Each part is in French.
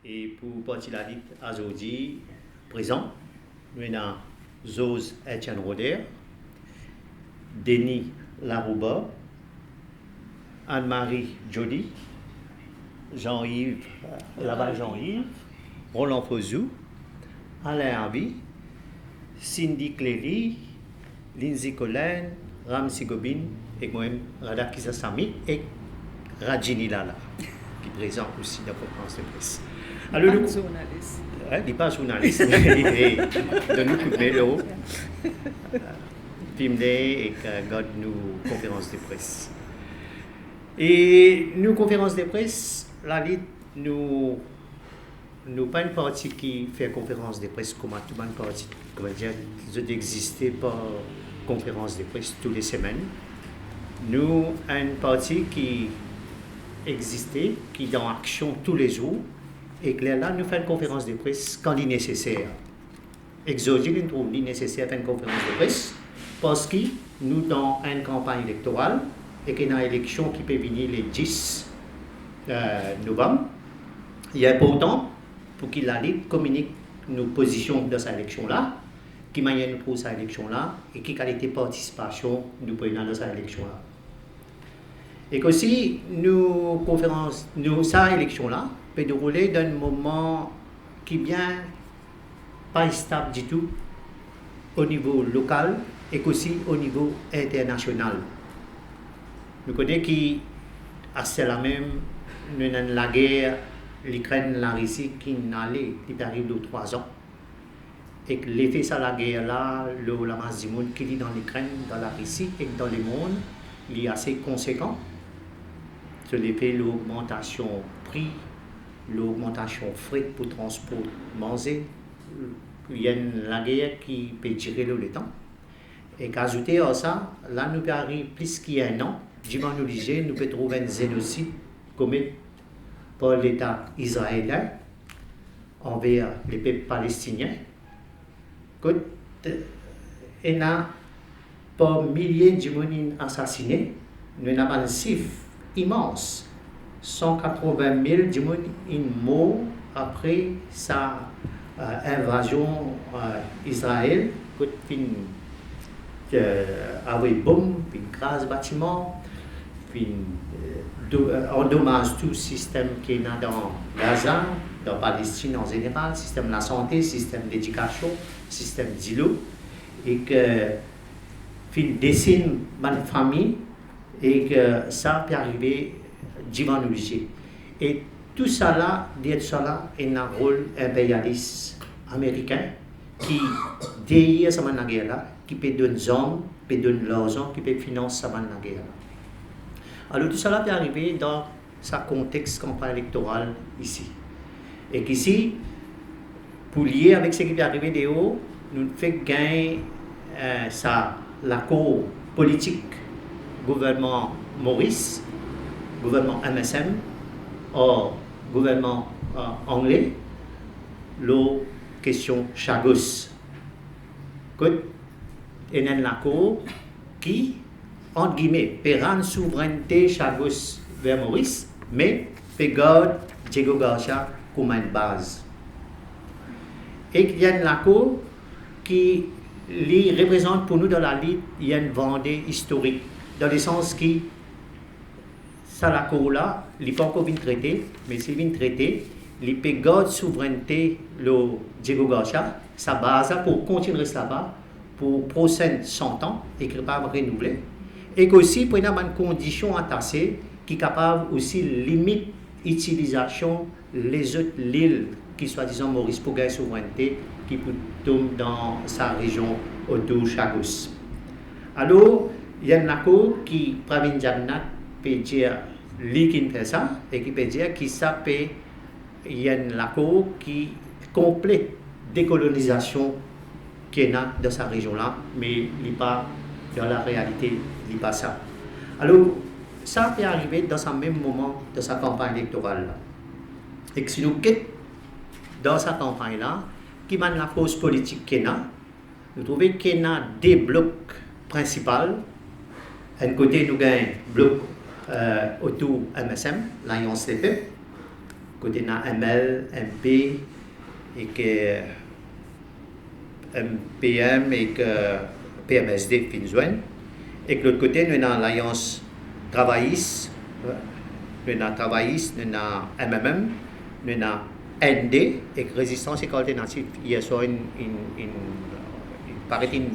Et pour partir la lutte aujourd'hui, présent, nous avons Zose Etienne Roder, Denis Larouba, Anne-Marie Jody, Jean-Yves, là-bas Jean-Yves, Roland Fozou, Alain Harvey, Cindy Cléry, Lindsay Collen, Ramsi Gobin et moi-même Radakisa Sami et Rajini Lala, qui est présent aussi dans la conférence de presse. Alors, pas journaliste. Il n'est pas journaliste. De nous couper le haut. Filmer et garde nous conférence de presse. Et nous, conférence de presse, la lutte, nous pas une partie qui fait conférence de presse comme tout le monde partie. Comment dire, qui existait par conférence de presse toutes les semaines. Nous, une partie qui existait, qui est en action tous les jours. Et là, nous faisons une conférence de presse quand il est nécessaire. Exogile, nous trouvons nécessaire de faire une conférence de presse parce que nous sommes dans une campagne électorale et qu'il y a une élection qui peut venir le 10 novembre. Il est important pour que la Ligue communique nos positions dans cette élection-là, qui manière nous pour cette élection-là et qui qualité de participation nous prenons dans cette élection-là. Et aussi, cette élection-là peut dérouler dans un moment qui est bien pas stable du tout au niveau local et aussi au niveau international. Nous connaissons qu'à la même, nous avons la guerre, l'Ukraine, la Russie qui arrive de 3 ans. Et que l'effet de la guerre là, la masse du monde qui est dans l'Ukraine, dans la Russie et dans le monde, il est assez conséquent. Sur l'effet de l'augmentation prix, l'augmentation frais pour transport, manger, il y a la guerre qui peut durer le temps. Et qu'ajouter à ça, là nous arrivons plus qu'il y a un an, nous pouvons trouver un génocide commis par l'État israélien envers les peuples palestiniens. Il y a par milliers de gens assassinés, nous avons un chiffre immense. 180 000 de gens morts après sa invasion Israël, avec bombe, puis grâce bâtiment, puis endommage tout le système qui est dans Gaza, dans Palestine en général, système de la santé, système d'éducation, système d'îlot, et que dessine ma famille et que ça peut arriver devant nous. Et tout ça là, derrière ça là, il y a un rôle impérialiste américain qui, derrière cette guerre là, qui peut donner des hommes, peut donner l'argent, qui peut financer cette guerre là. Alors tout ça là peut arriver dans ce contexte campagne électorale ici. Et qu'ici, pour lier avec ce qui peut arriver de haut, nous faisons gagner l'accord politique gouvernement Maurice, gouvernement MSM, ou gouvernement anglais, la question Chagos. Il y a un accord qui, entre guillemets, peut rendre souveraineté Chagos vers Maurice, mais peut garder Diego Garcia comme une base. Et il y a un accord qui représente pour nous dans la lutte, il y a une vendée historique, dans le sens que ça l'accord-là, il n'est pas encore bien traité, mais s'il est bien traité, il peut garder souveraineté le Diego Garcia, sa base pour continuer là-bas pour prochaines 100 ans et qui n'est pas renouvelé. Et aussi pour une condition entassée qui est capable aussi de limiter l'utilisation les autres îles qui soit disant Maurice pour gagner souveraineté qui peut tomber dans sa région autour de Chagos. Alors, il y a un accord qui, Pravin Jagannath, peut dire lui qui fait ça et qui peut dire qu'il s'appelle, il y a un accord qui complète décolonisation qu'il y a dans sa région-là, mais il n'est pas, dans la réalité, il n'est pas ça. Alors, ça peut arriver dans ce même moment de sa campagne électorale. Et que si nous quittons dans sa campagne-là, qui mène la force politique qu'il y a, nous trouvons qu'il y a des blocs principaux. D'un côté, nous avons un bloc autour MSM, l'Alliance des peuples. côté na ML, MP et que MPM et que PMSD Finzwen. Et que l'autre côté, nous avons l'Alliance travailliste, nous avons travailliste, nous avons MMM, nous avons ND et que Résistance et Alternative. Il y a une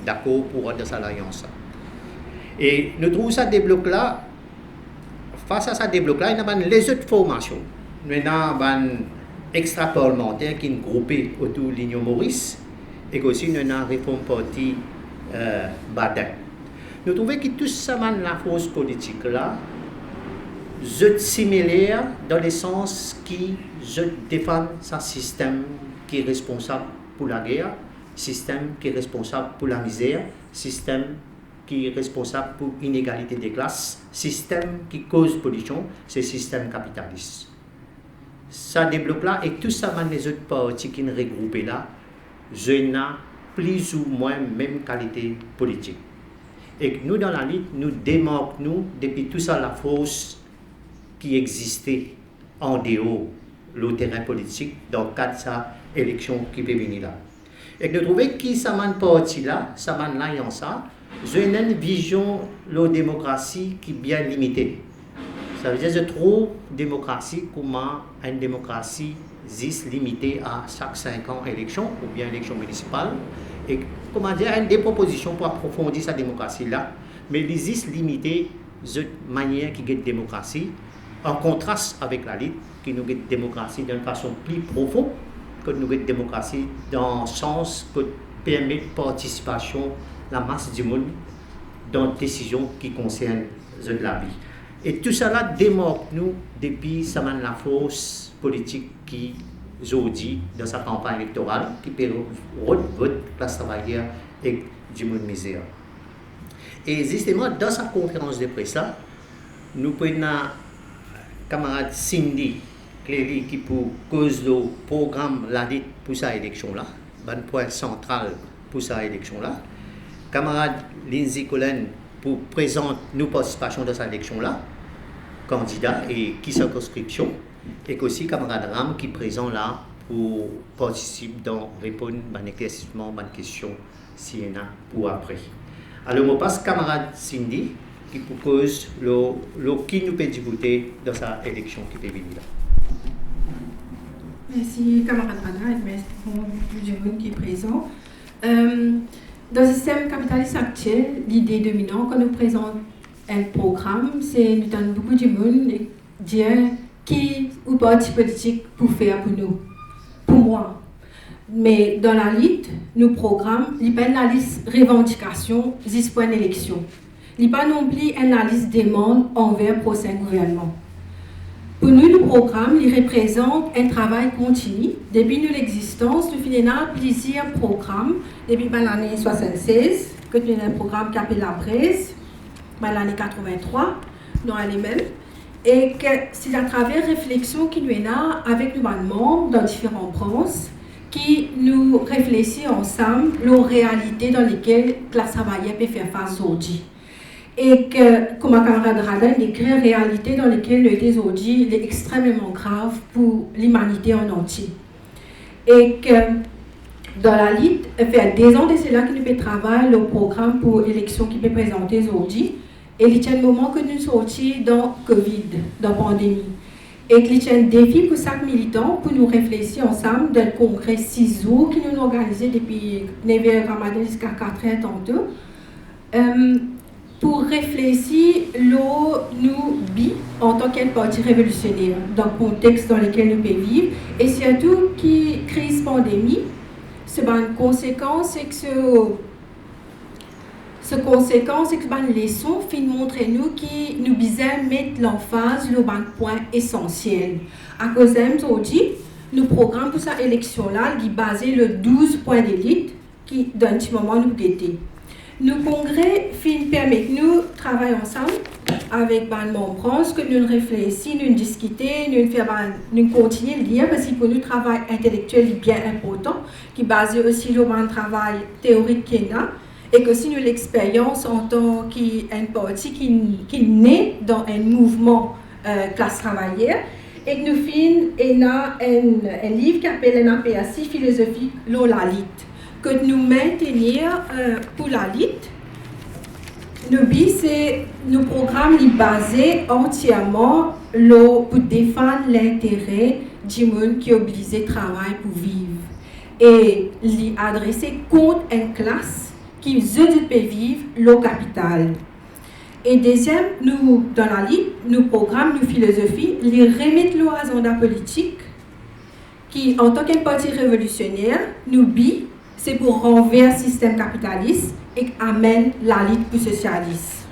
d'accord pour de cette alliance. Et nous trouvons ça des blocs là, face à ça des blocs là, il y a les autres formations. Nous avons extra-parlementaire qui est groupé autour de l'Union Maurice et aussi nous avons Réforme Parti Badin. Nous trouvons que tout ça, la force politique là, est similaire dans le sens qui défend ce système qui est responsable pour la guerre, système qui est responsable pour la misère, système qui est responsable pour l'inégalité des classes, système qui cause pollution, c'est le système capitaliste. Ça débloque là et tout ça, les autres partis qui sont regroupés là, je n'ai plus ou moins même qualité politique. Et nous, dans la lutte, nous démarquons depuis tout ça la force qui existait en dehors le terrain politique dans le cadre de sa élection qui peut venir là. Et nous trouvons que ça m'a parti là, ça m'a l'alliance ça, j'ai une vision de la démocratie qui est bien limitée. Ça veut dire que je trouve démocratie comme une démocratie limitée à chaque 5 ans élection ou bien élection municipale. Et comment dire, une des propositions pour approfondir cette démocratie-là, mais les limité de manière qui est démocratie, en contraste avec la lutte, qui nous est démocratie d'une façon plus profonde, que nous est démocratie dans le sens que permet de participation la masse du monde dans les décisions qui concernent la vie. Et tout cela démarque nous depuis la force politique qui aujourd'hui dans sa campagne électorale qui peut vote classe travailleur et du monde misère. Et justement dans sa conférence de presse là, nous prenons camarade Cindy Cléry qui pour cause du programme la dite pour sa élection là, un point central pour sa élection là. Camarade Lindsay Collen pour présenter nos participations dans cette élection là, candidat et qui circonscription. Et aussi camarade Ram qui est présent là pour participer dans répondre à des questions s'il y en a pour après. Alors, je passe camarade Cindy qui propose le qui nous peut discuter dans sa élection qui peut venir là. Merci camarade Rana et merci du monde qui est présent. Dans le système capitaliste actuel, l'idée dominante quand nous présente un programme, c'est nous donner beaucoup de monde dire qui ou parti politique pour faire pour nous, pour moi. Mais dans la lutte, nos programmes, il n'y a pas une analyse revendication jusqu'à une élection. Il n'y a pas non plus une analyse demande envers le prochain gouvernement. Pour nous, le programme, il représente un travail continu. Depuis l'existence, nous faisons plusieurs programmes. Depuis l'année 1976, que nous avons un programme qui s'appelle La Braise, l'année 83, nous avons les mêmes. Et que c'est à travers réflexion qui nous est là avec nos membres dans différentes branches qui nous réfléchissent ensemble aux réalités dans lesquelles la classe travailleuse peut faire face aujourd'hui. Et que, comme un camarade Radin décrit une réalité dans laquelle le désordre aujourd'hui est extrêmement grave pour l'humanité en entier. Et que dans la lutte, ça fait 2 ans de cela que nous peut travailler le programme pour l'élection qui peut présenter aujourd'hui. Et il y a un moment que nous sommes sortis dans Covid, dans la pandémie. Et qu'il y a un défi pour chaque militant pour nous réfléchir ensemble dans le congrès 6 jours qui nous organisé depuis 9h Ramadan jusqu'à 4h tantôt. Pour réfléchir nous en tant qu'un parti révolutionnaire dans le contexte dans lequel nous pouvons vivre et surtout qui crise pandémie, c'est une conséquence et que ce conséquence c'est que les leçons fin montrer nous qui nous besoin mettre l'emphase sur un point essentiel. À cause d'aujourd'hui, nous programme pour cette élection là qui basé le 12 points d'élite qui d'un petit moment nous guetter. Nos congrès permettent nous de travailler ensemble avec les membres, que nous réfléchissons, nous discutons, nous continuons de lire, parce que pour nous, le travail intellectuel est bien important, qui est basé aussi sur un travail théorique qui est là, et que si nous l'expérience en tant qu'un parti qui naît dans un mouvement classe travaillère, et que nous finissons un livre qui s'appelle NAPAC philosophie la lutte que nous maintenir pour la lutte. Nos programmes sont basés entièrement pour défendre l'intérêt du monde qui est obligé de travailler pour vivre et les adresser contre une classe qui peut vivre le capital. Et deuxième, nous, dans la lutte, nos programmes, nos philosophies, les remettent l'agenda politique qui, en tant qu'un parti révolutionnaire, nous c'est pour renverser le système capitaliste et amène la lutte pour socialiste.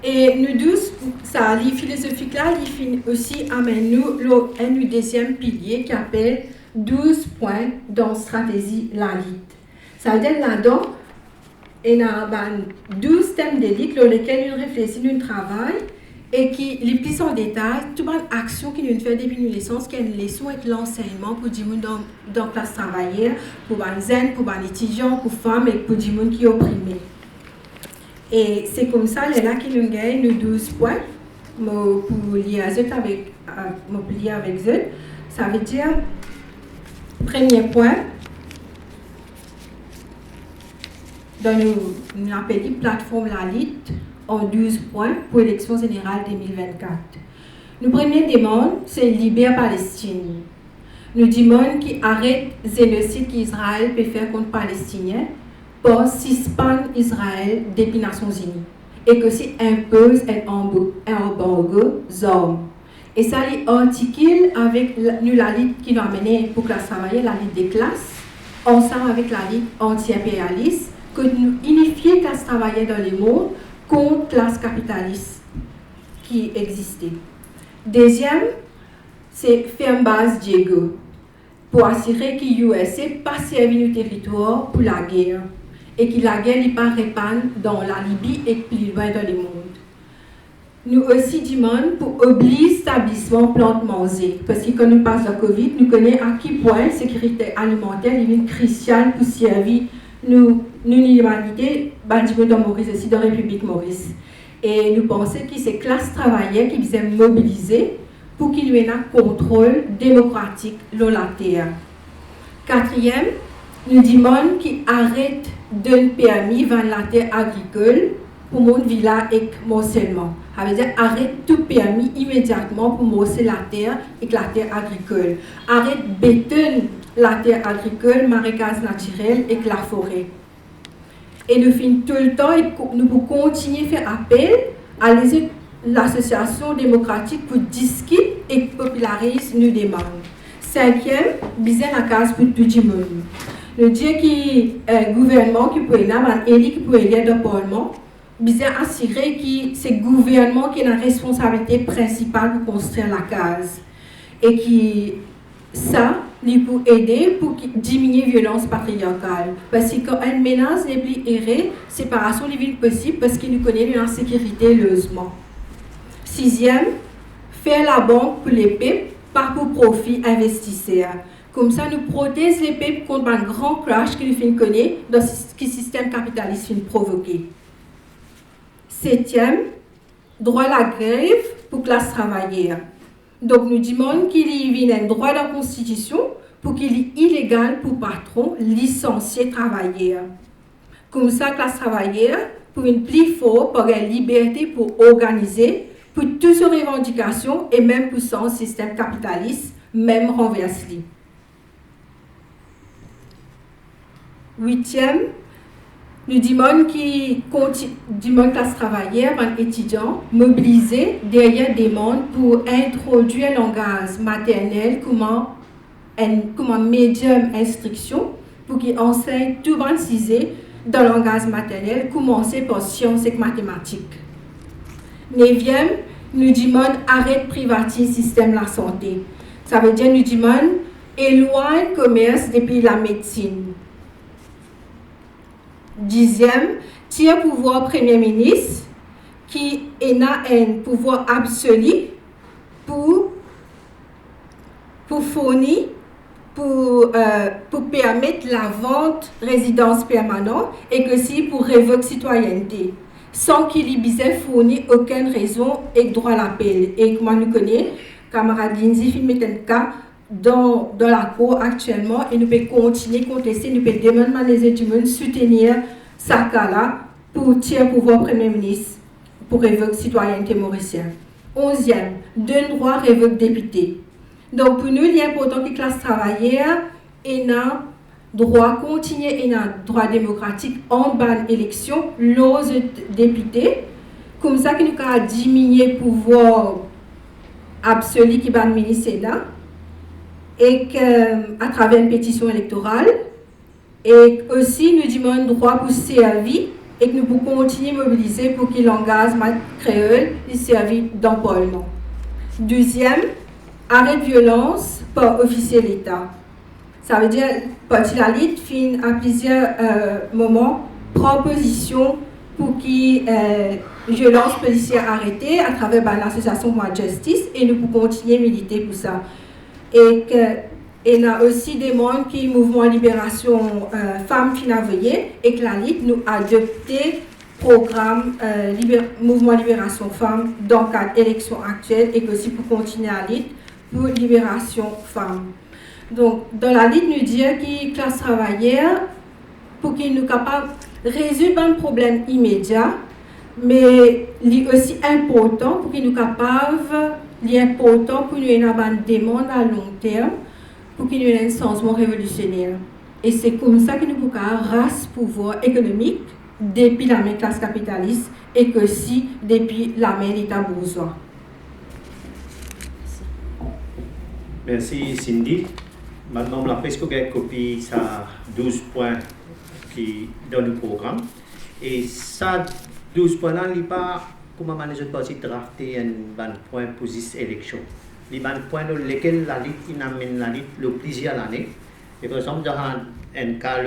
Et nous tous, ça, les philosophies là, ils aussi amènent nous un deuxième pilier qui appelle 12 points dans stratégie la lutte. Ça veut dire là-dedans, il y a 12 thèmes de lutte sur lesquels nous réfléchissons, nous travaillons et qui les plus en détail, toutes les actions que nous faisons depuis notre naissance, qui nous laissons avec l'enseignement pour du monde dans la classe travailleur, pour les jeunes, pour les étudiants, pour les femmes et pour du monde qui est opprimé. Et c'est comme ça, là que nous gagnons nos 12 points pour lier avec eux. Ça veut dire, premier point, dans nous appelons plateforme la lutte en 12 points pour l'élection générale 2024. Notre première demande, c'est libérer Palestine. Nous demandons qu'il arrête le génocide qu'Israël peut faire contre les Palestiniens pour suspendre Israël depuis les Nations Unies et que c'est impose un embargo d'armes. Et ça, les articule avec nous, la lutte qui nous a mené pour classe travaillée, la lutte des classes, ensemble avec la lutte anti-impérialiste, que nous unifions la classe travaillée dans le monde contre la classe capitaliste qui existait. Deuxième, c'est faire une base Diego pour assurer que l'USA pas servi nos territoires pour la guerre et que la guerre n'est pas répandue dans la Libye et plus loin dans le monde. Nous aussi demandons pour obliger l'établissement plante manger parce que quand nous passons la Covid, nous connaissons à quel point la sécurité alimentaire est cruciale pour servir nous l'humanité, dans Maurice aussi, dans la République Maurice. Et nous pensons que c'est la classe travaillère qui vient mobiliser pour qu'il y ait un contrôle démocratique de la terre. Quatrième, nous demandons qu'il arrête d'un permis vendre la terre agricole pour mon village et morcellement. Ça veut dire arrête tout permis immédiatement pour morcer la terre et la terre agricole. Arrête béton la terre agricole, marécage naturel et la forêt. Et nous finissons tout le temps et nous pouvons continuer à faire appel à l'association démocratique pour discuter et populariser nos demandes. Cinquième, biser la case pour tout le monde. Nous disons que le gouvernement qui peut élire, qui peut élire le Parlement, biser assurer que c'est le gouvernement qui a la responsabilité principale pour construire la case. Et qui ça, il peut aider pour diminuer la violence patriarcale. Parce que quand une menace n'est plus errée, séparation des villes possible parce qu'il nous connaît l'insécurité logement. Sixième, faire la banque pour les peuples, pas pour profit investisseurs. Comme ça, nous protégeons les peuples contre un grand crash que nous finissons connaître dans ce que le système capitaliste finit provoquer. Septième, droit à la grève pour classe travailleur. Donc, nous demandons qu'il y ait un droit dans la Constitution pour qu'il est illégal pour patron licencier travailleurs. Comme ça, classe travailleur, pour une plus forte, pour une liberté pour organiser, pour toutes ses revendications et même pour son système capitaliste, même renversé. Huitième, nous demandons que classe travailleur, les étudiants, mobilisés derrière des demandes pour introduire le langage maternel comme un médium instruction pour qu'ils enseignent tout le monde dans le langage maternel, commencer par sciences et mathématiques. Neuvième, nous demandons arrêter de privatiser le système de la santé. Ça veut dire nous demandons éloigner le commerce depuis la médecine. Dixième, tiers pouvoir Premier ministre qui a un pouvoir absolu pour fournir, pour permettre la vente résidence permanente et que aussi pour révoquer citoyenneté. sans qu'il y ait fourni aucune raison et droit à l'appel. Et comme nous connaissons, camarade Lindsay fait mettre un cas dans la cour actuellement et nous pouvons continuer à contester, nous pouvons demander les étudiants de soutenir ce cas-là pour tirer pouvoir Premier ministre pour révoquer citoyenneté mauricienne. 11e, d'un droit révoque député. Donc pour nous, il est important que la classe travaillère ait un droit continuer et un droit démocratique en bonne élection, l'os députés, comme ça que nous avons diminué le pouvoir absolu qui va administrer Sénat et à travers une pétition électorale et aussi nous demandons un droit pour servir et que nous pouvons continuer à mobiliser pour qu'il engage ma créole et servir dans le Parlement. Deuxième, arrêt de violence par officier de l'État. Ça veut dire que la LIT fin à plusieurs moments prend position pour qu'il violence policière arrêtée à travers l'association Moi Justice et nous pouvons continuer à militer pour ça. Et il y a aussi des membres qui mouvement libération femmes finavoyées et que la LIT nous a adopté programme mouvement libération femmes dans le cadre d'élection actuelle et aussi pour continuer à LIT pour libération femmes. Donc, dans la LIT, nous dit que la classe travaillère, pour qu'il nous capable de résoudre un problème immédiat, mais il est aussi important pour qu'il nous capable, il est important pour nous avoir une demande à long terme, pour qu'il nous ait un changement révolutionnaire. Et c'est comme ça que nous pouvons race pouvoir économique depuis la main classe capitaliste et que aussi depuis la main l'État bourgeois. Merci Cindy. Maintenant, on a presque copié ça 12 points qui dans le programme. Et ça, 12 points-là, il n'y a pas, comment les autres partis drafté un point pour cette élection. Il y a un point dans lequel la lutte amène la lutte le plaisir à l'année. Et par exemple, dans un cas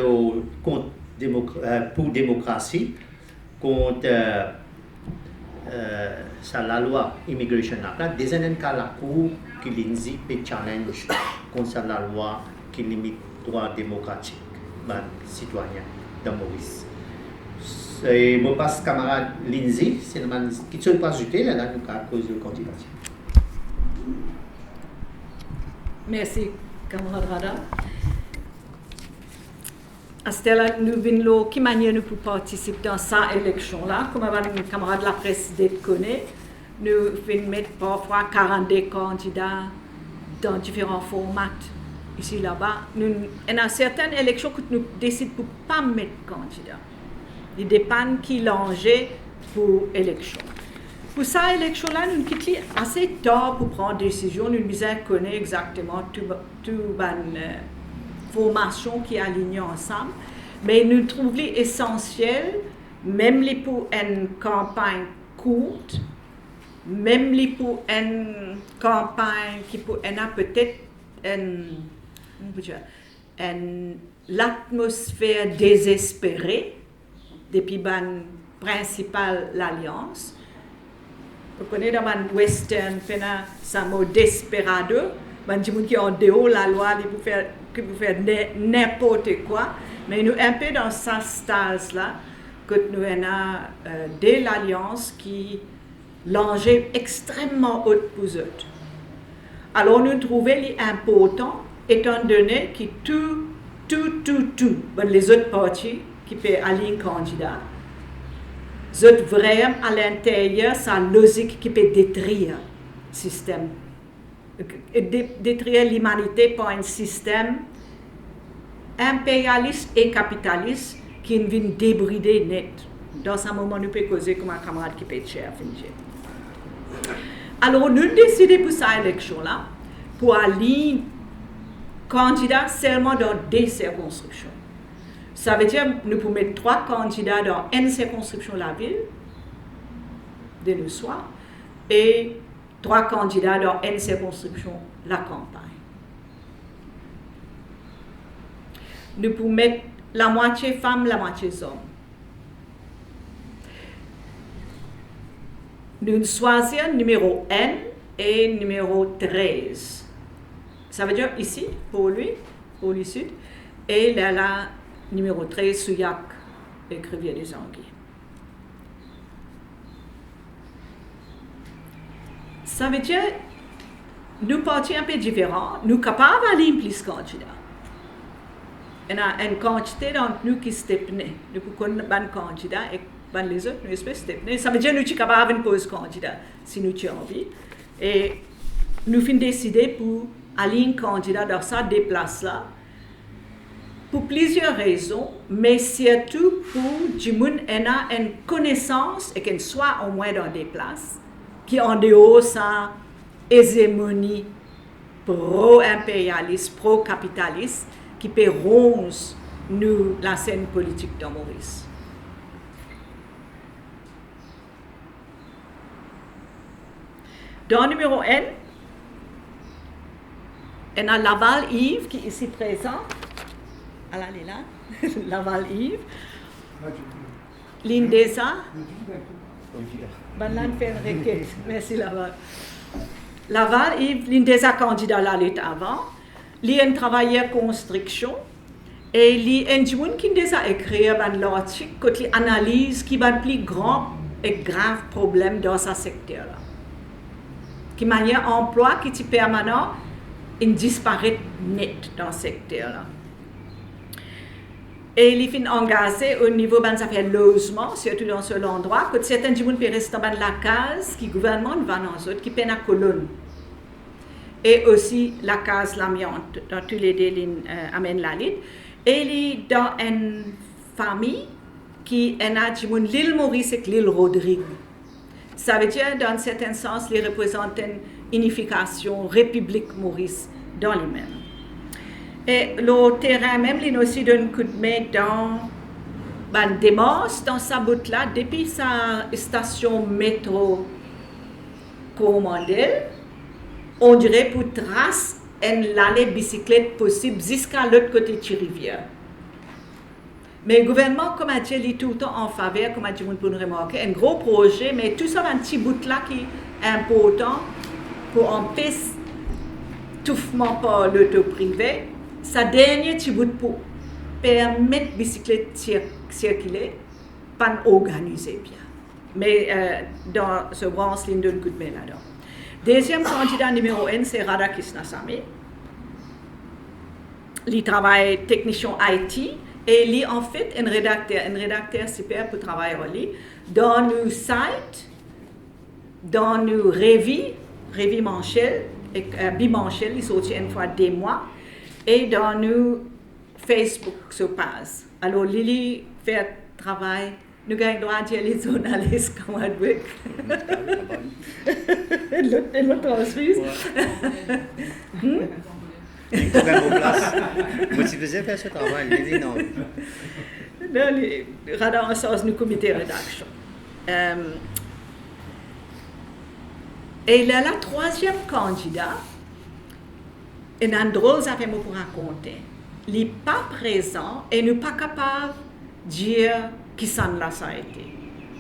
pour démocratie, contre la loi Immigration Act, des un cas la Cour qui Lindsay peut challenge contre la loi qui limite le droit démocratique des citoyens de Maurice. Et je passe camarade Lindsay, c'est le man qui ne peut pas ajouter là, nous à cause de continuation. Merci, camarade Rada. À ce là nous venons qui manière nous pour participer dans cette élection-là, comme les camarades de la presse connaissent, nous venons mettre parfois 42 candidats dans différents formats. Ici, là-bas, il y a certaines élections que nous décidons pour ne pas mettre candidats. Il dépend qui l'enjeu pour l'élection. Pour cette élection-là, nous quittons assez tard pour prendre des décisions. Nous connaissons exactement toute la formation qui est alignée ensemble. Mais nous trouvons essentiel, même pour une campagne courte, même pour une campagne qui peut avoir peut-être l'atmosphère désespérée depuis la principale alliance. Vous connaissez dans le western, ça mot desperado, les gens qui ont en dehors la loi, qui peuvent faire n'importe quoi, mais nous un peu dans ce stade-là, que nous avons de l'alliance qui l'enjeu extrêmement haut pour eux. Alors nous trouvons important, étant donné que les autres partis qui peuvent aligner candidat, c'est vraiment à l'intérieur, sa logique qui peut détruire le système. Détruire l'humanité par un système impérialiste et capitaliste qui vient débrider net. Dans ce moment, nous pouvons causer comme un camarade qui peut être cher. Alors, nous décidons pour cette élection-là, pour aligner candidats seulement dans des circonscriptions. Ça veut dire que nous pouvons mettre 3 candidats dans une circonscription de la ville, de le soir, et 3 candidats dans une circonscription de la campagne. Nous pouvons mettre la moitié femmes, la moitié hommes. Nous choisissons numéro 1 et numéro 13. Ça veut dire ici, pour lui sud, et là, numéro 13, Souillac, et Rivière des Anguilles. Ça veut dire, nous partis un peu différents, nous capables d'aller plus candidats. Il y a une quantité d'entre nous qui stepnent. Nous pouvons ban candidats et ban les autres, nous espèces stepnent. Ça veut dire que nous sommes capables de poser candidat si nous avons envie. Et nous finissons décider pour aller un candidat dans ça, des places-là, pour plusieurs raisons, mais surtout pour que les gens aient une connaissance et qu'ils soient au moins dans des places qui en dehors de sa hégémonie pro-impérialiste, pro-capitaliste, qui peut ronger nous, la scène politique dans Maurice. Dans le numéro N, on a Laval Yves qui est ici présent. Elle est là. Laval Yves. Lindesa. Banlan fait une requête. Merci Laval. Laval Yves, Lindesa candidat là avant. Il a travaillé en construction et il a un gens qui a écrit un article qui analyse qui va plus grand et grave problème dans ce secteur là. Qui manière emploi qui est permanent et disparaît net dans ce secteur là. Et il est engagé au niveau de affaires logement, surtout dans ce endroit, que certains gens peuvent rester dans la case qui le gouvernement va dans autres, qui peine à colonne. Et aussi la case l'amiante, dans tous les deux lignes amène la lutte. Et il est dans une famille qui est à l'île Maurice et l'île Rodrigue. Ça veut dire, dans un certain sens, il représente une unification République Maurice dans les mêmes. Et le terrain même, il aussi donne un coup de main dans des démarche dans sa bout là, depuis sa station métro commandée, on dirait pour trace une allée bicyclette possible jusqu'à l'autre côté de la rivière. Mais le gouvernement, comme a dit, il est tout le temps en faveur, comme a dit, on peut nous remarquer, un gros projet, mais tout ça, un petit bout là qui est important pour empêcher touffement par l'auto privé. Sa dernier petit bout pour permettre la bicyclette circuler, pas organiser bien. Mais dans ce branche, il donne coup de main là-dedans. Deuxième candidat numéro 1, c'est Radha Krishnasamy. Il travaille technicien IT et il est en fait un rédacteur super pour travailler en ligne dans nos sites, dans nos revues mensuelles, bimensuelles, il sortit une fois des mois. Et dans nos Facebook se passe. Alors, Lily fait travail. Nous avons le droit de dire les journalistes comme Adwick. Elle transfuse. Il faut faire vos places. Moi, tu faisais faire ce travail. Lily, non. Radha en sens, nous comité de rédaction. Et là, la troisième candidat, il y a une drôle d'affaire pour raconter. Il n'est pas présent et n'est pas capable de dire qui ça a été.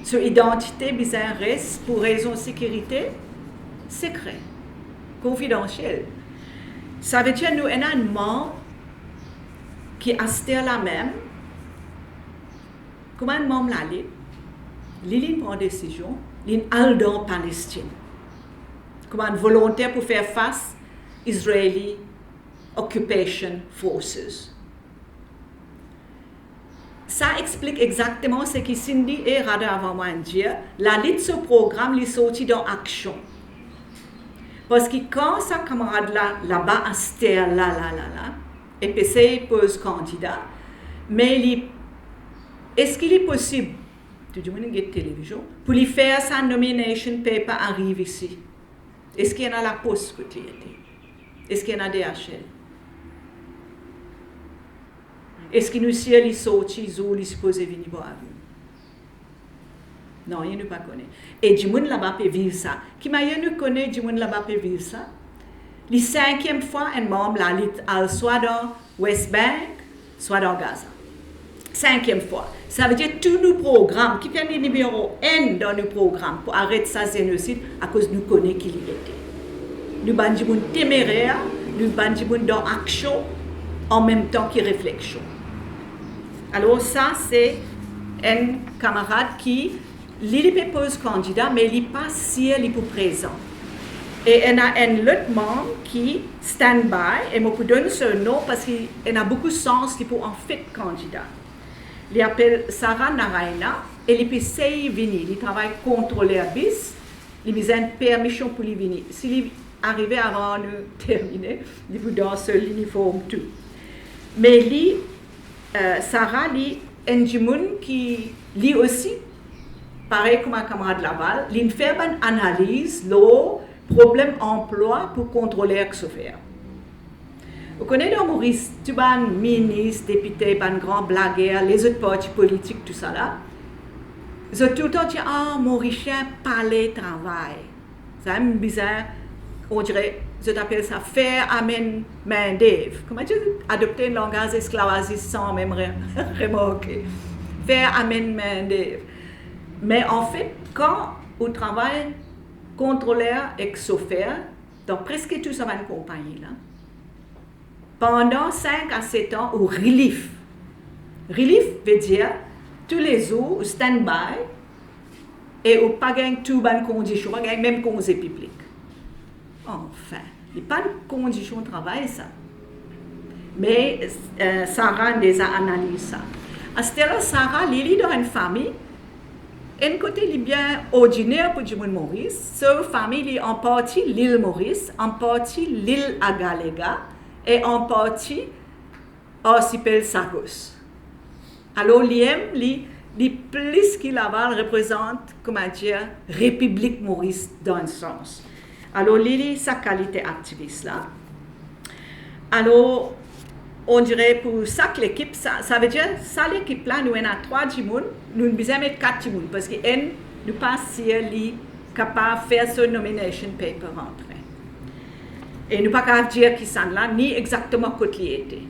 Son identité bizarre reste, pour raison de sécurité, secret, confidentiel. Ça veut dire que nous avons un membre qui est la même. Comment un membre l'a dit? Il prend une décision, il est dans la Palestine. Comme un volontaire pour faire face aux Israeli Occupation Forces. Ça explique exactement ce que Cindy et Radha avant moi dire. La lutte ce programme est sorti dans action. Parce que quand sa camarade là-bas à Stère, là, et PC pose candidat, mais est-ce qu'il est possible, tout le monde a une télévision, pour lui faire sa nomination paper arrive ici? Est-ce qu'il y en a la poste côté? Est-ce qu'il y en a DHL? Est-ce qu'il nous sait les sorties où il supposé venir voir nous? Non, il ne pas connaît. Et du monde là-bas peut vivre ça. Qui m'a nous connaît du monde là-bas peut vivre ça? La cinquième fois, un membre la lutte soit dans West Bank, soit dans Gaza. Cinquième fois. Ça veut dire que tous nos programmes, qui prennent le numéro N dans nos programmes pour arrêter ça génocide à cause de nous connaître qui il était. Nous avons téméraire, nous avons dans action en même temps que réflexion. Alors ça, c'est un camarade qui, il pose candidat, mais il n'est pas si il est présent. Et il y a un autre membre qui stand-by, et je vous donne ce nom parce qu'il a beaucoup de sens pour en fait candidat. Il s'appelle Sarah Narayana, et il peut venir, il travaille contrôler bis, il a une permission pour lui venir. S'il arrive avant de terminer, il vous donne ce uniforme tout. Mais lui, Sarah, lui, un monde qui lui aussi, pareil comme un camarade Laval, il fait une analyse, le problème emploi pour contrôler ce faire. Vous connaissez dans Maurice, tu as un ministre, député, un grand blagueur, les autres partis politiques, tout ça là. Ils ont tout le temps dit, Maurice, parler travail. C'est même bizarre, on dirait, je t'appelle ça faire amène main d'œuvre. Comment tu adopter un langage esclavagiste sans même remarquer? Faire amène main d'œuvre. Mais en fait, quand on travaille contrôleur et chauffeur dans presque toute sa compagnie là, pendant 5 à 7 ans au relief. Relief veut dire tous les jours au stand-by et au pas gagner tout bonnes conditions, pas gagner même congé public. Enfin, il n'y a pas de conditions de travail ça. Mais Sarah déjà analysé ça. À ce là Sarah, elle est dans une famille. Un côté est bien ordinaire pour Jimon Maurice, cette famille est en partie l'île Maurice, en partie l'île Agalega et en partie l'archipel Sagos. Alors l'IM, les plus qui Laval représente, comment dire, République Maurice dans un sens. Alors l'île, sa qualité activiste là. Alors on dirait pour ça que l'équipe, ça veut dire, ça l'équipe là, nous avons 3 Jimoun, nous devons mettre 4 Jimoun, parce que nous pas si elle est capable de faire ce nomination paper rentrer. Et nous pas capable de dire qui sont là, ni exactement quoi il était.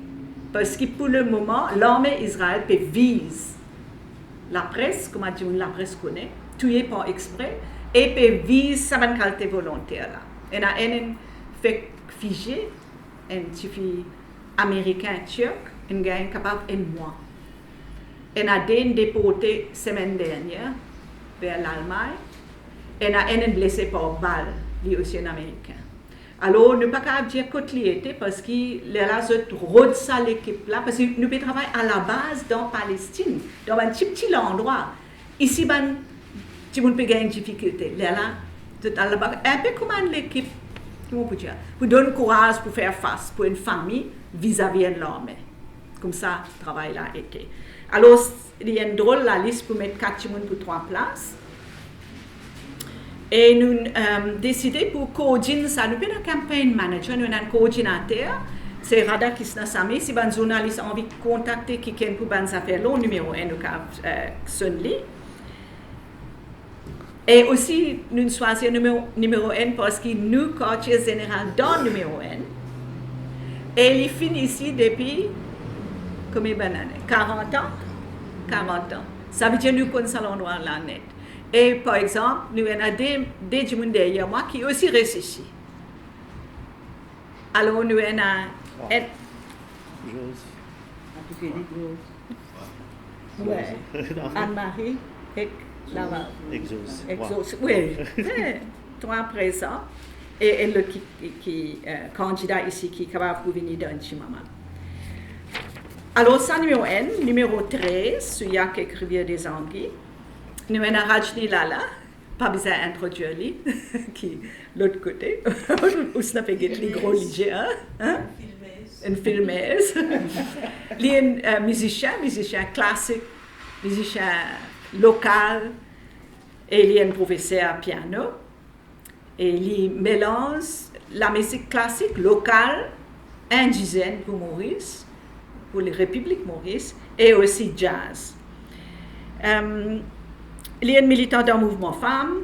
Parce que pour le moment, l'armée d'Israël peut viser la presse, comme la presse connaît, tuer par exprès, et peut viser sa qualité volontaire là. Il y a un fait figé, un petit américain turc, un gars capable un mois. Il a été déporté la semaine dernière vers l'Allemagne. Il a été blessé par balle, lui aussi un américain. Alors, nous ne pouvons pas dire qu'il était parce qu'il a rodé ça l'équipe là, parce que nous pouvons travailler à la base dans la Palestine, dans un petit endroit. Ici, tu peux gagner une difficulté. Là, un peu comme l'équipe, comment on peut dire, pour donner courage pour faire face pour une famille vis-à-vis de l'armée. Comme ça, le travail là a été. Alors, il y a une drôle la liste pour mettre 4 personnes pour 3 places. Et nous décidé pour coordonner ça. Nous avons un campaign manager, nous avons un coordinateur. C'est Rada Kisnasami. Si un journaliste a envie de contacter quelqu'un pour une affaire, le numéro 1, nous avons sonné. Et aussi, nous choisissons le numéro 1 parce que nous, quartier général, dans le numéro 1. Et il finit ici depuis combien d'années? 40 ans? 40 ans. Ça veut dire que nous connaissons l'endroit là net. Et par exemple, nous avons des gens derrière moi qui aussi restent ici. Alors nous avons Anne-Marie et Laval. Exos. Oui, 3 présents. Et le candidat ici qui est capable de venir dans Chimama. Alors, ça, numéro 1, numéro 13, celui qui écrivait des anguilles. Nous avons Rajni Lala, pas besoin d'introduire lui, qui est l'autre côté, où ça fait les gros légers, hein? Une filmeuse. Il est un musicien classique, musicien local, et il est un professeur piano. Et il mélange la musique classique locale, indigène pour Maurice, pour les Républiques Maurice, et aussi jazz. Il est un militant d'un mouvement femmes,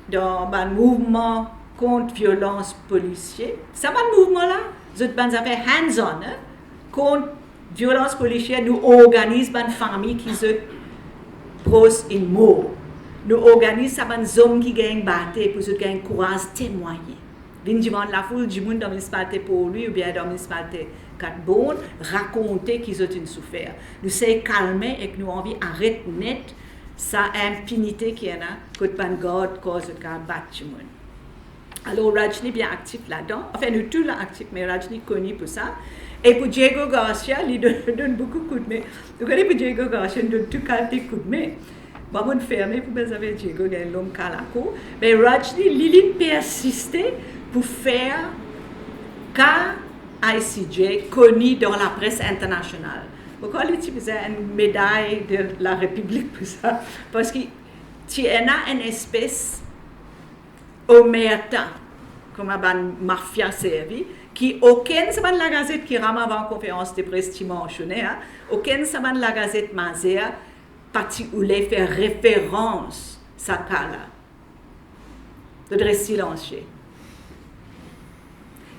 dans un mouvement contre violence policière. C'est un mouvement-là, c'est un affaire hands-on, hein? Contre violence policière, nous organisons une famille qui se pose une mort. Nous organisons des hommes qui gagnent bataille pour qu'ils gagnent courage témoigner. Ils demandent la foule du monde dans la municipalité pour lui ou bien dans la municipalité Catbone, raconter qu'ils ont une souffert. Nous sommes calmer et que nous avons envie d'arrêter net sa impunité qui est là, que pas garde cause de battre du monde. Alors Rajni bien actif là-dedans. Enfin, nous tous là actifs, mais Rajni connu pour ça. Et pour Diego Garcia, il donne beaucoup de coups de main. Vous connaissez pour Diego Garcia, il donne tout qualité de coups de main. Bon, on ferme pour vous avez Diego, il y a l'homme calaco. Mais Rajni, il persistait pour faire KICJ connu dans la presse internationale. Pourquoi il utilisait une médaille de la République pour ça? Parce qu'il y a une espèce omerta, comme une mafia servie, qui aucun saban la gazette qui rame avant conférence de presse dimanche, aucun saban la gazette Mazea, parti où les faire référence sa cala. De rester silencieux.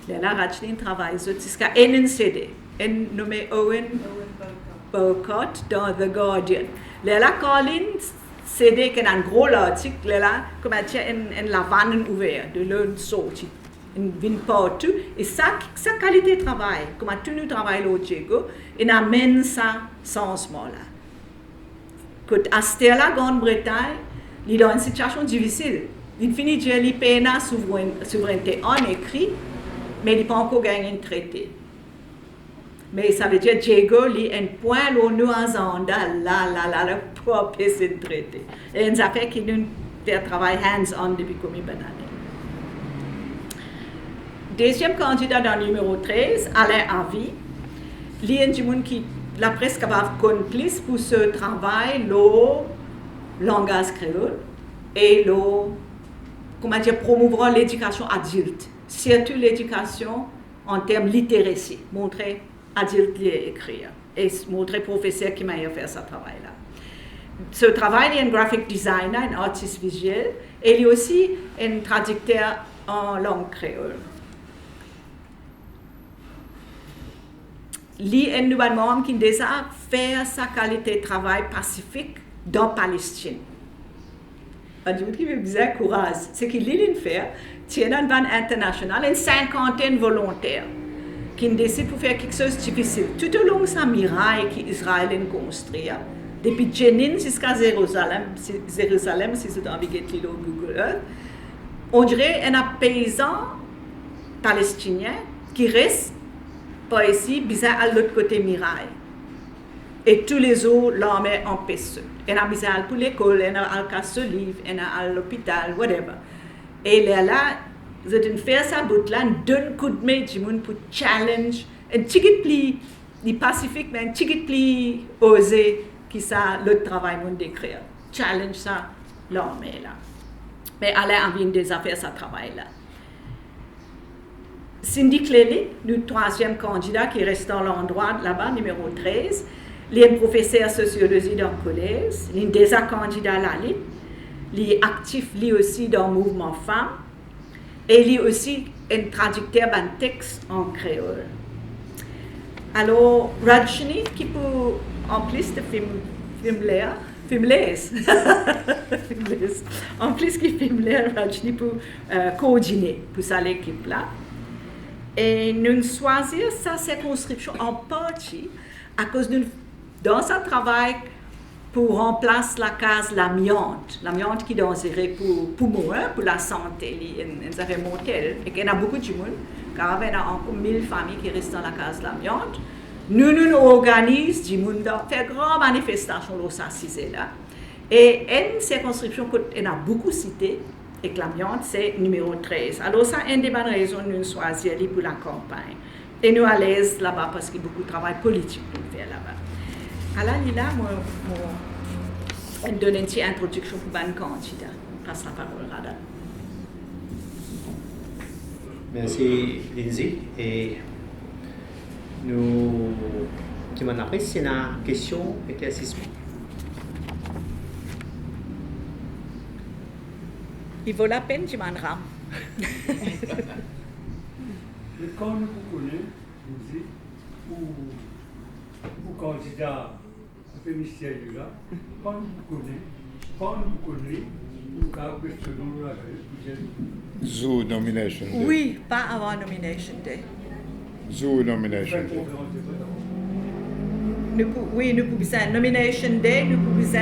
Là, Rajni travaille jusqu'à un CD, un nommé Owen Bowcott dans The Guardian. Là, Colin CD qui a un gros article, là, comme une lavande ouverte, de l'eau sortie, une vine partout. Et sa qualité de travail, comme tout nous travaillons au Diego, il amène ça changement-là. Quand Astella, Grande-Bretagne, il est dans une situation difficile. Il finit de dire qu'il peine la souveraineté en écrit, mais il n'a pas encore gagné un traité. Mais ça veut dire que Diego lit un point où nous avons là, pour passer le traité. Et une affaire qui nous fait travail hands-on depuis combien d'années. Deuxième candidat dans le numéro 13, Alain Avi. Il y a des gens qui la presse capable de complice pour ce travail, le langage créole et promouvoir l'éducation adulte, surtout l'éducation en termes littératie, montrer adulte écrire et montrer professeur qui m'a fait ce travail-là. Ce travail, il y a un graphic designer, un artiste visuel, et il y a aussi un traducteur en langue créole. Il y a un nouvel membre qui déjà fait sa qualité de travail pacifique dans Palestine. Je qui veut bizarre courage. Ce qu'il dit faire, c'est un ban international, une cinquantaine volontaires qui décident pour faire quelque chose de difficile. Tout au long de sa muraille qu'Israël a construite, depuis Jenin jusqu'à Jérusalem, si vous avez vu le Google Earth, on dirait un paysan palestinien qui reste pas ici, bizarre à l'autre côté muraille. Et tous les autres l'armée empêchent. Il y a bizarre pour l'école, il y a à Casse-Olive, il y a à l'hôpital, whatever. Et là, vous avez fait ça, vous avez donné un coup de main pour challenge, un petit peu plus pacifique, mais un petit peu plus osé qui ça, le travail monde d'écrire. Challenge ça, l'armée là. Mais Alain a vu des affaires, ça travail là. Cindy Clelly, le troisième candidat qui reste dans l'endroit là-bas, numéro 13, il est un professeur de sociologie dans le collège, il est déjà candidat à la Ligue, il est actif lui aussi dans le mouvement femmes, et il est aussi un traducteur d'un texte en créole. Alors, Rajni, qui peut, en plus de en plus qui filme l'air, Rajni pour coordonner pour ça l'équipe là. Et nous choisir sa circonscription en partie à cause dans ce travail pour remplacer la case l'amiante qui est dangereuse pour moi, pour la santé, ça fait monter. Et qu'il y a beaucoup de monde, car il y a encore 1000 familles qui restent dans la case l'amiante. Nous organisons du monde faire grande manifestation dans ça là. Et une circonscription qu'on a beaucoup cité et que l'amiante c'est numéro 13. Alors ça une des bonnes raisons nous choisir pour la campagne. Et nous à l'aise là-bas parce qu'il y a beaucoup de travail politique à faire là-bas. Alors là, je donne une petite introduction pour le candidat. Je passe la parole à Rada. Merci Lindsay. Et nous, qui m'en après, c'est une question éclaircissement. Il vaut la peine, tu m'en rends. Quand nous connaissons, Lindsay, ou candidat au ministère là, quand nous connaissons, nous avons questionné la Zoo nomination day. Oui, pas avant nomination day. Zoo nomination day. Nous pouvons faire nomination day, nous pouvons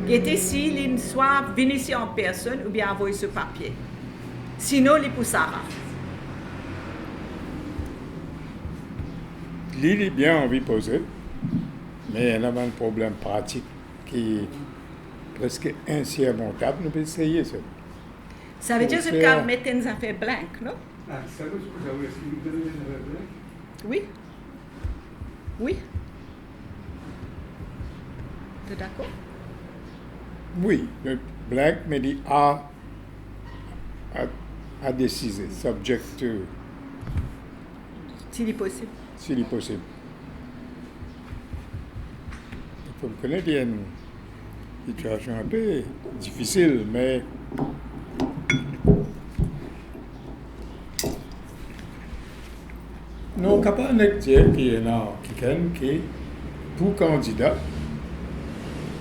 guetter s'il soit venu ici en personne ou bien envoyer ce papier. Sinon, il est pour Sarah. Il est bien envie de poser, mais il y a un problème pratique qui est presque insurmontable. Nous pouvons essayer ça. Ça veut dire que Faire- tu mettre une affaire blanche, non? Ah, ça veut dire que vous avez essayé de donner une réponse. Oui. Oui. Tu es d'accord? Oui, le blank, mais il a décidé, subject to, S'il est possible. s'il est possible. Vous connaissez, il y a une situation un peu difficile, mais nous sommes capables de dire qu'il y a quelqu'un qui, pour candidat,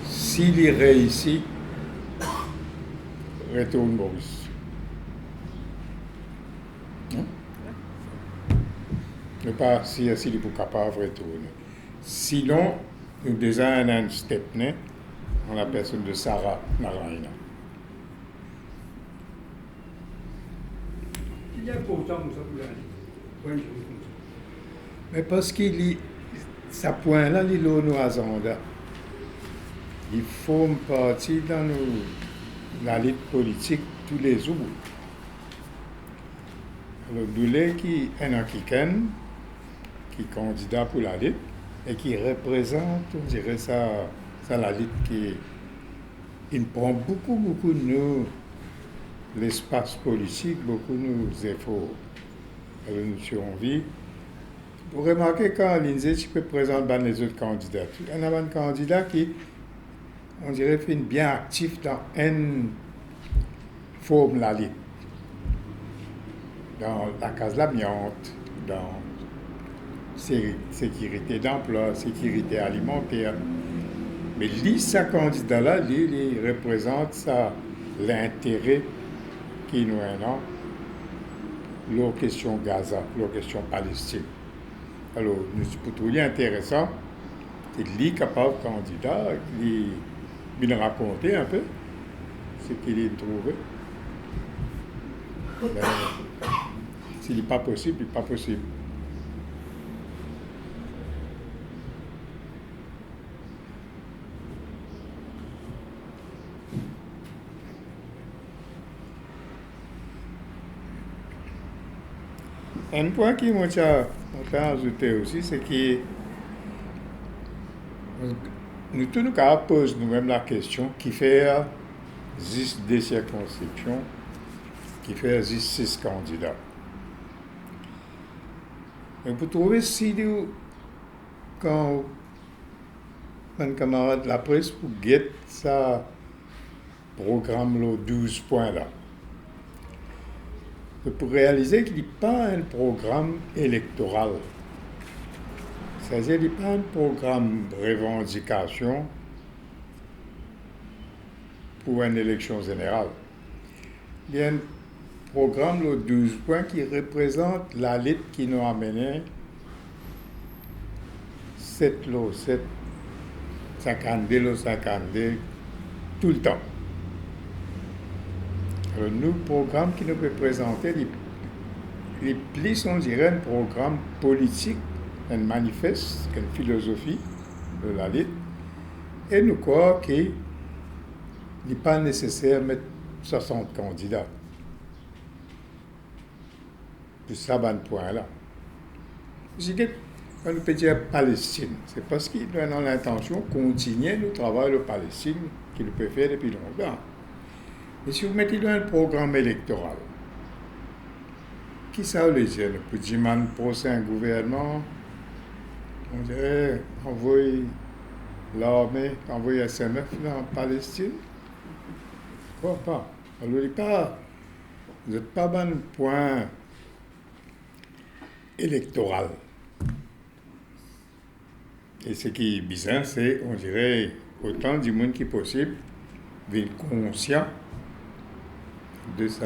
s'il réussit, retourne Maurice. Ne pas s'il est pas capable de retourner. Sinon, nous déjà un step en la personne de Sarah Narayana. Il y a pourtant comme ça pour la vie. Oui, je vous comprends. Mais parce qu'il y ce point-là, il est au agenda. Il forme partie dans la lutte politique tous les jours. Alors, nous qui est un quelqu'un qui est candidat pour la lutte et qui représente, on dirait ça la lutte qui il prend beaucoup de nous, l'espace politique, beaucoup de nos efforts. Alors, nous sommes envie. Vous remarquez quand l'INSEE tu peux présenter les autres candidats. Il y a un candidat qui, on dirait, fait bien actif dans une forme la lutte. Dans la case l'amiante, dans sécurité d'emploi, sécurité alimentaire. Mais lui, ce candidat-là, il représente l'intérêt qui nous a leur question Gaza, leur question Palestine. Alors, pour tout lui intéressant, c'est lui capable candidat, il nous raconter un peu ce qu'il a trouvé. Mais, s'il n'est pas possible, il n'est pas possible. Un point qui m'a ajouté aussi, c'est que nous tous nous posons nous-mêmes la question qui fait juste des circonscriptions, qui fait juste 6 candidats. Et pour trouver si nous, quand un camarade de la presse pour guetter ça programme le 12 points là. Pour réaliser qu'il n'y a pas un programme électoral. C'est-à-dire qu'il n'y a pas un programme de revendication pour une élection générale. Il y a un programme, le 12 points, qui représente la lutte qui nous a mené 7 lots, 7, 52 lots, 52, tout le temps. Alors, nous, le programme qui nous peut présenter, les plus, on dirait, un programme politique, un manifeste, une philosophie de la lutte, et nous croyons qu'il n'est pas nécessaire de mettre 60 candidats. Pour ça, ben, point-là. Je dis, quand nous peut dire Palestine, c'est parce qu'ils ont l'intention de continuer le travail de Palestine qu'ils peuvent faire depuis longtemps. Mais si vous mettez dans un programme électoral, qui ça veut dire? Pour dire pour un gouvernement, on dirait envoyer l'armée, envoyer SMF en Palestine? Pourquoi pas? Alors, vous n'êtes pas dans un point électoral. Et ce qui est bizarre, c'est, on dirait, autant du monde qui possible, d'être conscient de ce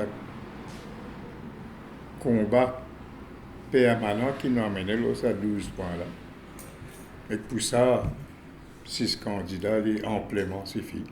combat permanent qui nous a mené à 12 points-là. Et pour ça, 6 candidats, amplement suffit.